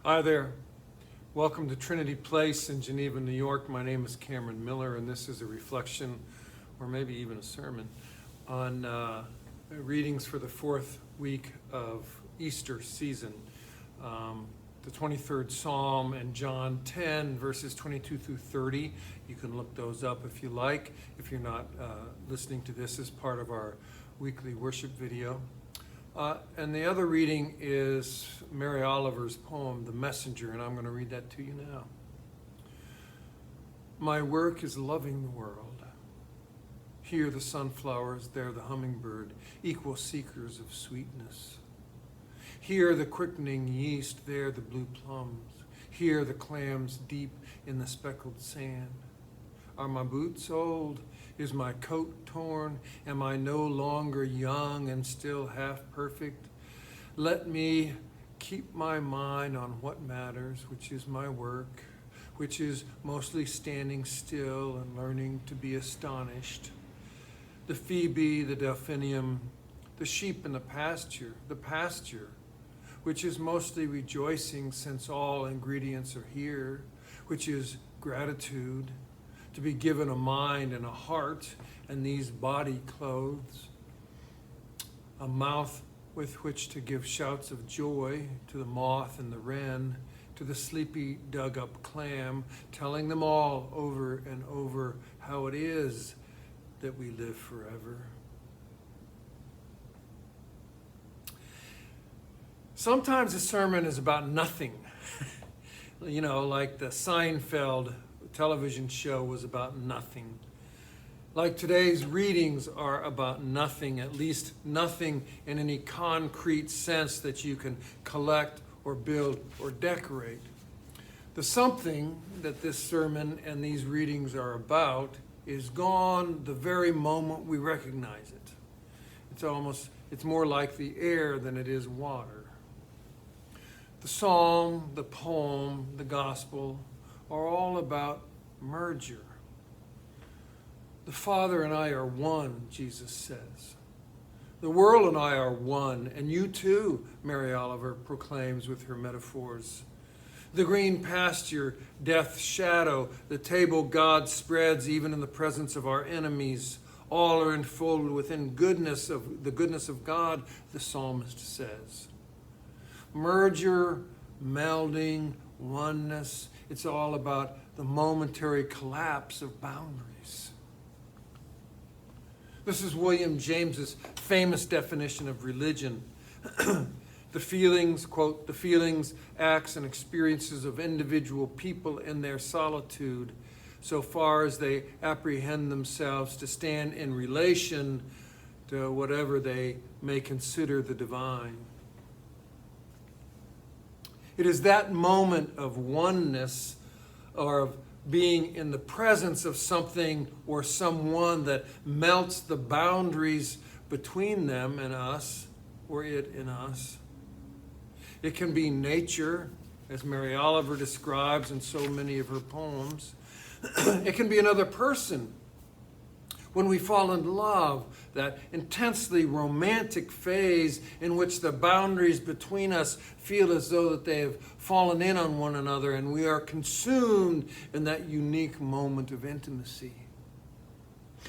Hi there. Welcome to Trinity Place in Geneva, New York. My name is Cameron Miller, and this is a reflection, or maybe even a sermon, on readings for the fourth week of Easter season. The 23rd Psalm and John 10, verses 22 through 30. You can look those up if you like, if you're not listening to this as part of our weekly worship video. And the other reading is Mary Oliver's poem, The Messenger, and I'm going to read that to you now. My work is loving the world. Here the sunflowers, there the hummingbird, equal seekers of sweetness. Here the quickening yeast, there the blue plums. Here the clams deep in the speckled sand. Are my boots old? Is my coat torn? Am I no longer young and still half perfect? Let me keep my mind on what matters, which is my work, which is mostly standing still and learning to be astonished. The Phoebe, the delphinium, the sheep in the pasture, which is mostly rejoicing since all ingredients are here, which is gratitude, to be given a mind and a heart and these body clothes, a mouth with which to give shouts of joy to the moth and the wren, to the sleepy dug-up clam, telling them all over and over how it is that we live forever. Sometimes a sermon is about nothing. You know, like the Seinfeld television show was about nothing. Like today's readings are about nothing, at least nothing in any concrete sense that you can collect or build or decorate. The something that this sermon and these readings are about is gone the very moment we recognize it. It's more like the air than it is water. The psalm, the poem, the gospel are all about merger. The Father and I are one, Jesus says. The world and I are one, and you too, Mary Oliver proclaims with her metaphors. The green pasture, death's shadow, the table God spreads even in the presence of our enemies, all are enfolded within the goodness of God, the psalmist says. Merger, melding, oneness, it's all about the momentary collapse of boundaries. This is William James's famous definition of religion. The feelings, quote, the feelings, acts, and experiences of individual people in their solitude, so far as they apprehend themselves to stand in relation to whatever they may consider the divine. It is that moment of oneness or of being in the presence of something or someone that melts the boundaries between them and us, or it and us. It can be nature, as Mary Oliver describes in so many of her poems. It can be another person. When we fall in love, that intensely romantic phase in which the boundaries between us feel as though that they have fallen in on one another and we are consumed in that unique moment of intimacy.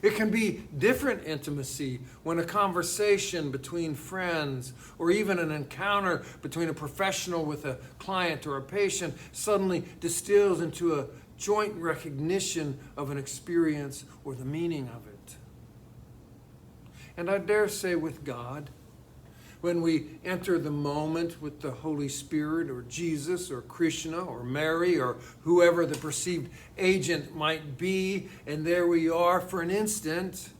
It can be different intimacy when a conversation between friends or even an encounter between a professional with a client or a patient suddenly distills into a joint recognition of an experience or the meaning of it. And I dare say with God, when we enter the moment with the Holy Spirit or Jesus or Krishna or Mary or whoever the perceived agent might be, and there we are for an instant,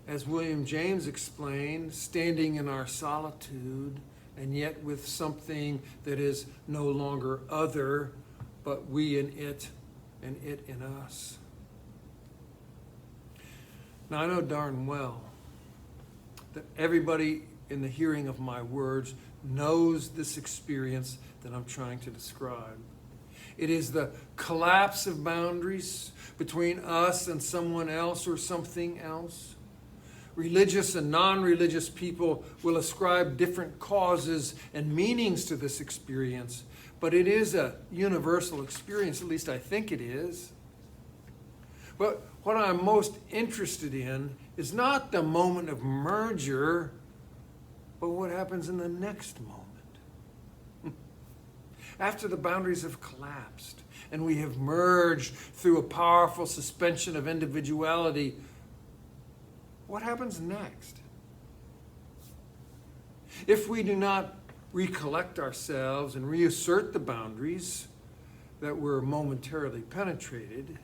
as William James explained, standing in our solitude and yet with something that is no longer other, but we in it and it in us. Now, I know darn well that everybody in the hearing of my words knows this experience that I'm trying to describe. It is the collapse of boundaries between us and someone else or something else, religious and non-religious people will ascribe different causes and meanings to this experience, but it is a universal experience, at least I think it is. But what I'm most interested in is not the moment of merger, but what happens in the next moment. After the boundaries have collapsed and we have merged through a powerful suspension of individuality, what happens next? If we do not recollect ourselves and reassert the boundaries that were momentarily penetrated,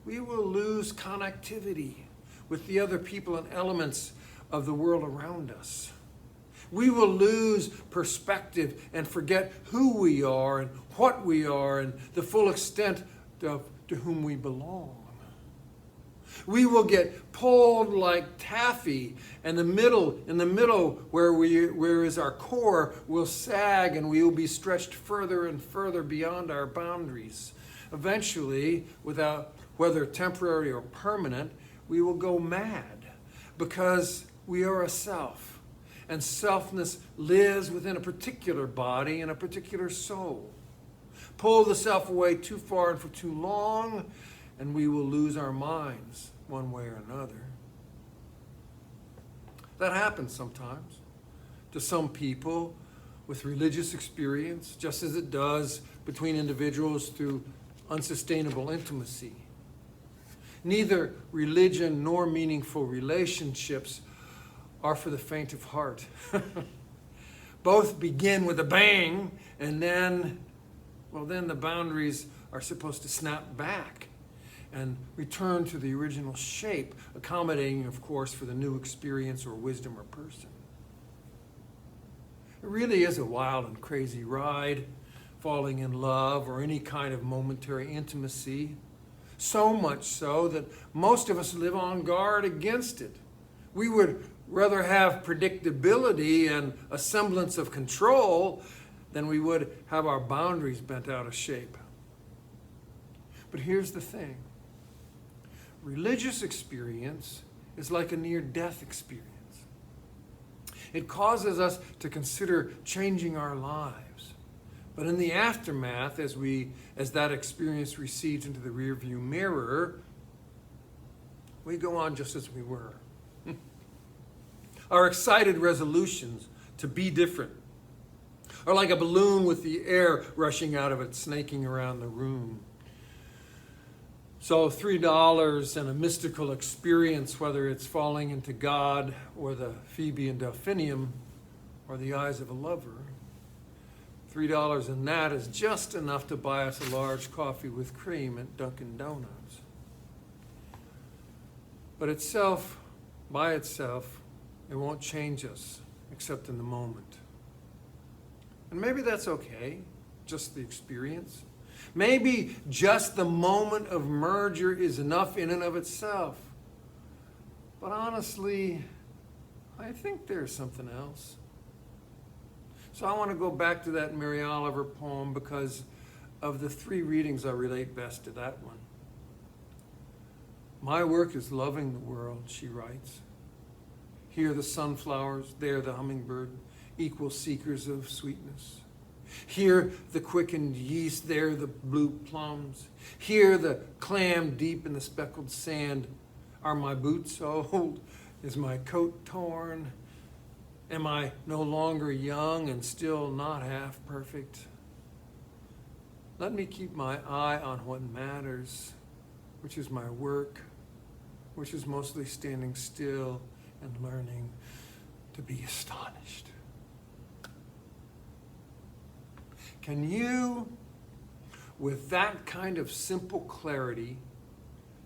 we will lose connectivity with the other people and elements of the world around us. We will lose perspective and forget who we are and what we are and the full extent to whom we belong. We will get pulled like taffy, and in the middle where is our core will sag, and we will be stretched further and further beyond our boundaries. Eventually, without whether temporary or permanent, we will go mad because we are a self, and selfness lives within a particular body and a particular soul. Pull the self away too far and for too long, and we will lose our minds one way or another. That happens sometimes to some people with religious experience, just as it does between individuals through unsustainable intimacy. Neither religion nor meaningful relationships are for the faint of heart. Both begin with a bang, and then the boundaries are supposed to snap back and return to the original shape, accommodating, of course, for the new experience or wisdom or person. It really is a wild and crazy ride, falling in love or any kind of momentary intimacy. So much so that most of us live on guard against it. We would rather have predictability and a semblance of control than we would have our boundaries bent out of shape. But here's the thing. Religious experience is like a near-death experience. It causes us to consider changing our lives. But in the aftermath, as that experience recedes into the rearview mirror, we go on just as we were. Our excited resolutions to be different are like a balloon with the air rushing out of it, snaking around the room. So $3 and a mystical experience, whether it's falling into God or the Phoebe and Delphinium or the eyes of a lover, $3 in that is just enough to buy us a large coffee with cream at Dunkin' Donuts. But by itself, it won't change us except in the moment. And maybe that's okay, just the experience. Maybe just the moment of merger is enough in and of itself. But honestly, I think there's something else. So I want to go back to that Mary Oliver poem because of the 3 readings I relate best to that one. My work is loving the world, she writes. Here the sunflowers, there the hummingbird, equal seekers of sweetness. Here the quickened yeast, there the blue plums. Here the clam deep in the speckled sand. Are my boots old? Is my coat torn? Am I no longer young and still not half perfect? Let me keep my eye on what matters, which is my work, which is mostly standing still and learning to be astonished. Can you, with that kind of simple clarity,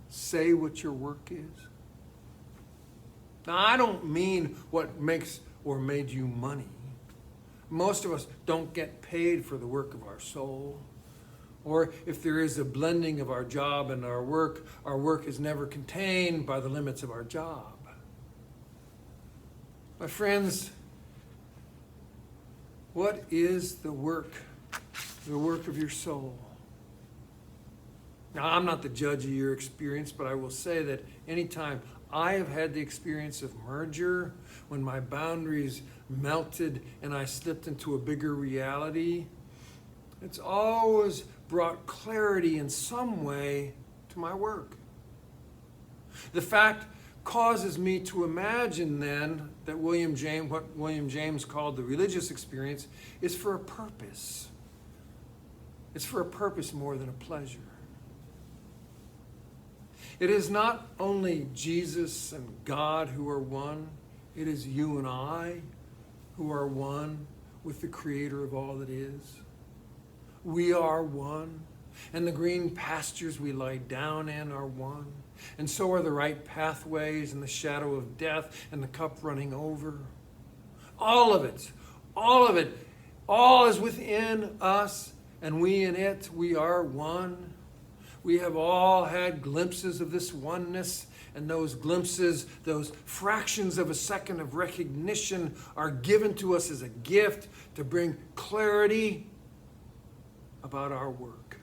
say what your work is? Now, I don't mean what makes or made you money. Most of us don't get paid for the work of our soul. Or if there is a blending of our job and our work is never contained by the limits of our job. My friends, what is the work of your soul? Now, I'm not the judge of your experience, but I will say that anytime I have had the experience of merger, when my boundaries melted and I slipped into a bigger reality, it's always brought clarity in some way to my work. The fact causes me to imagine then that what William James called the religious experience is for a purpose. It's for a purpose more than a pleasure. It is not only Jesus and God who are one, it is you and I who are one with the Creator of all that is. We are one, and the green pastures we lie down in are one, and so are the right pathways and the shadow of death and the cup running over. All of it, all is within us, and we in it, we are one. We have all had glimpses of this oneness, and those glimpses, those fractions of a second of recognition are given to us as a gift to bring clarity about our work.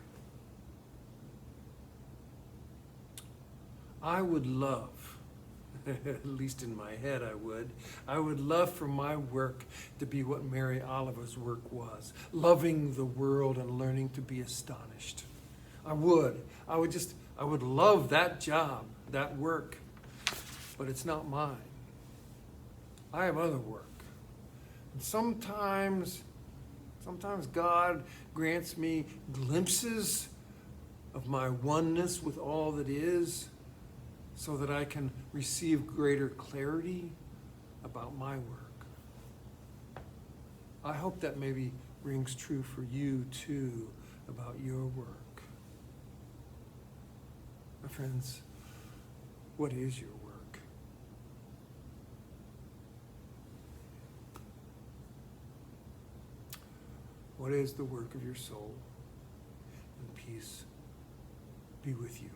I would love, at least in my head I would love for my work to be what Mary Oliver's work was, loving the world and learning to be astonished. I would love that job, that work, but it's not mine. I have other work. And sometimes God grants me glimpses of my oneness with all that is so that I can receive greater clarity about my work. I hope that maybe rings true for you too about your work. My friends, what is your work? What is the work of your soul? And peace be with you.